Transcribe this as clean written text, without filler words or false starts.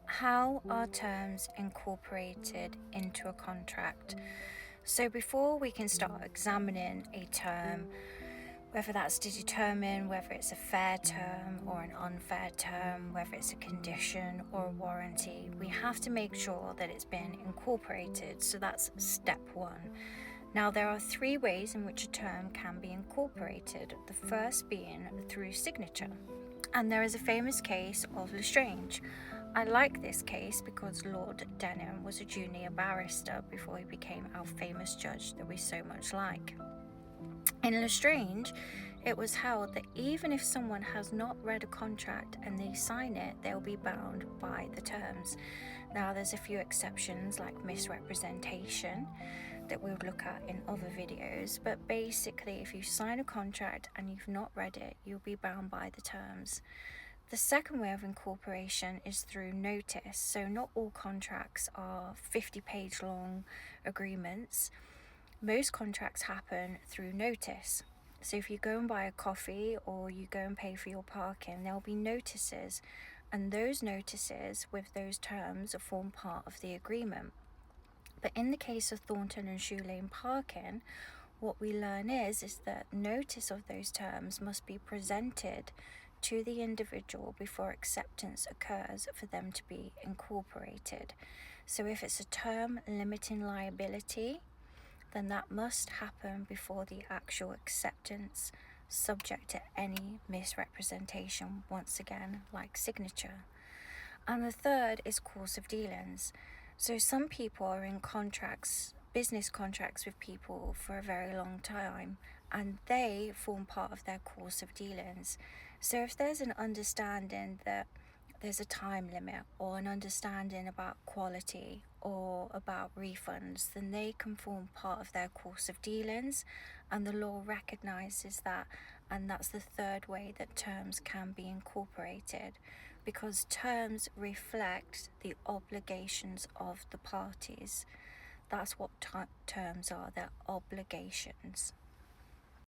How are terms incorporated into a contract? So, before we can start examining a term, whether that's to determine whether it's a fair term or an unfair term, whether it's a condition or a warranty, we have to make sure that it's been incorporated. So, that's step one. Now, there are three ways in which a term can be incorporated, the first being through signature. And there is a famous case of Lestrange. I like this case because Lord Denham was a junior barrister before he became our famous judge that we so much like. In Lestrange, it was held that even if someone has not read a contract and they sign it, they'll be bound by the terms. Now, there's a few exceptions like misrepresentation that we'll look at in other videos, but basically, if you sign a contract and you've not read it, you'll be bound by the terms. The second way of incorporation is through notice. So, not all contracts are 50-page long agreements. Most contracts happen through notice. So if you go and buy a coffee or you go and pay for your parking, there'll be notices, and those notices with those terms form part of the agreement. But in the case of Thornton and Shoe Lane Parking, what we learn is that notice of those terms must be presented to the individual before acceptance occurs for them to be incorporated. So if it's a term limiting liability, then that must happen before the actual acceptance, subject to any misrepresentation, once again, like signature. And the third is course of dealings. So some people are in contracts, business contracts with people for a very long time, and they form part of their course of dealings. So if there's an understanding that there's a time limit or an understanding about quality or about refunds, then they can form part of their course of dealings, and the law recognizes that. And that's the third way that terms can be incorporated, because terms reflect the obligations of the parties. That's what terms are, they're obligations.